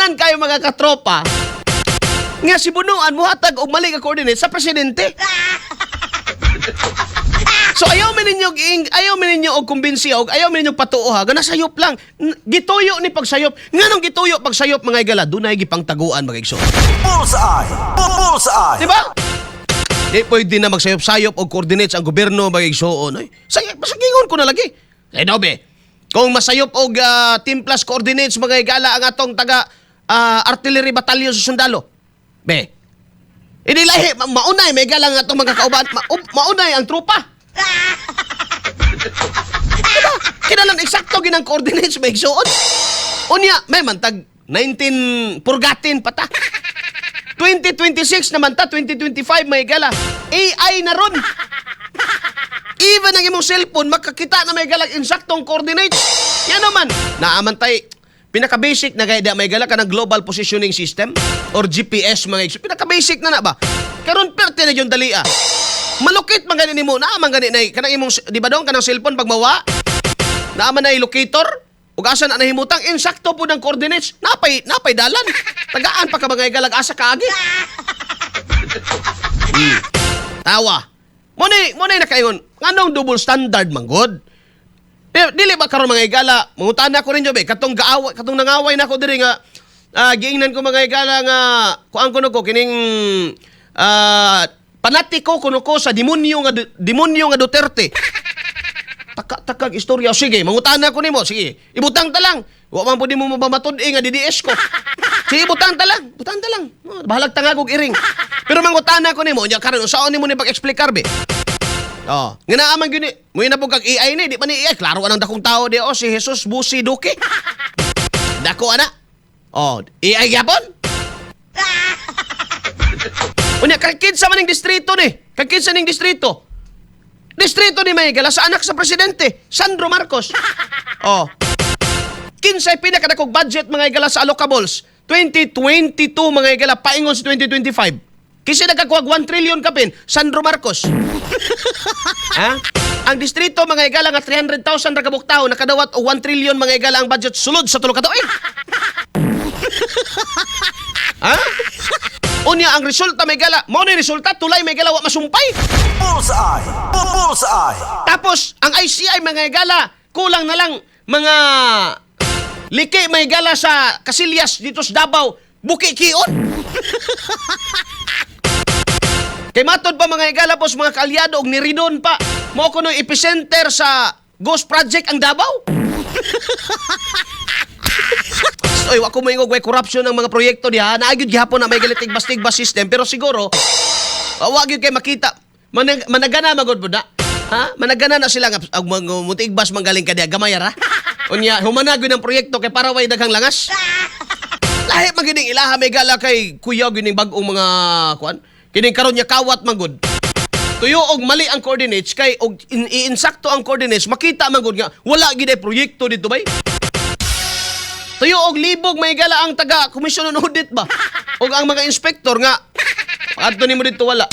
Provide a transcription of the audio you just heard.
daghan kayo mga katropa nga si Bunuan muhatag og mali nga coordinate sa presidente. So ayaw mi ninyo og kumbinsi og ayaw mi ninyo patuoha nga nasayop lang. Gituyo ni pagsayop. Nganong gituyo pagsayop mga igala dunay gipangtaguan mga igsoon. Bullseye! Bullseye! Di ba? Di pwede na magsayop-sayop og coordinates ang gobyerno mga igsoon. Masagingon ko na lagi. Ay no be. Kung masayop og team plus coordinates mga igala ang atong taga artillery batalyon sa sundalo. Be. Hindi lahi maunay may igala ang atong mga kauban. Maunay ang trupa. Diba? Kinalang eksakto ginang coordinates may igsoon. Unya, may mantag 19 purgatin pata. 2026 naman ta, 2025 may gala. AI na ron. Even ang imong cellphone, makakita na may galang insaktong coordinates. Yan naman. Naamantay, pinaka-basic na gaya may gala ka ng Global Positioning System or GPS mga igsoon. Pinaka-basic na ba? Karon perte na yung dalia. Malukit man ganin mo, naaman ganin na kanang imong, di ba dong, kanang cellphone pag mawa? Naaman na locator? Ug asa na nahimutang, insakto po ng coordinates, napay dalan. Tagaan pa ka mga igalag asa kaagi. Tawa. Munay na kayon, nganong double standard manggod? Dili ba karon mga igala, mangutan na ko rin jobe, katong nangaway na ko diri nga, giingnan ko mga igala nga, kuang kuno ko, kining, panatiko kuno ko sa demonyo nga Duterte. Takag istorya. Sige, mangutan na ko nimo. Sige, ibutang ta lang. Wa man pud mo mabamatod-i nga DDS ko. Sige, ibutang ta lang. Bahalag tangag og iring. Pero mangutan na ko nimo, nya karon usaon nimo ni pag-explicar be. Oh, nga naaman gyud ni. Mo na pug kag AI ni, di man ni AI. Klaro anang dakong tao di si Jesus Busi Duque. Dako ana. Oh, AI gyapon. Unya kakitsa man ning distrito ni. Kakitsa ning distrito. Distrito ni Maygala sa anak sa presidente, Sandro Marcos. Oh. Kinsay pinakadakog budget mga igala sa allocables. 2022 mga igala paingon sa 2025. Kasi nagkakuha 1 trillion kapin, Sandro Marcos. Ha? Ang distrito mga igala nga 300,000 ra kabuk tawo nakadawat og 1 trillion mga igala ang budget sulod sa tulo ka tuig. Ha? Unya ang resulta may gala, mo ni resulta tulay may gala wa masumpay. Bullseye! Bullseye! Tapos ang ICI mga gala, kulang na lang mga liki may gala sa Casillas dito sa Davao, buki kion. Kay matod pa mga gala pos mga kaalyado og niridon pa. Mo kuno epicenter sa Ghost Project ang Davao. Oy, wa ko moingog way corruption ng mga proyekto diha. Naagid gihapon na may galitig-bastig-bas system pero siguro wa gyud kay makita. Managana magud pud na. Ha? Managana na sila nga mutigbas manggaling ka diha gamay ra. Unya humanagod ang proyekto kay para way daghang langas. Lahi magining ilaha may gala kay kuya gining bag-ong mga kuan. Kining karon nya kawat magud. Tuyo og mali ang coordinates kay og insakto ang coordinates makita magud nga wala gid ay proyekto dito bay. Tuyo og libog may gala ang taga komisyon ng audit ba? Og ang mga inspektor nga adto nimo dito wala.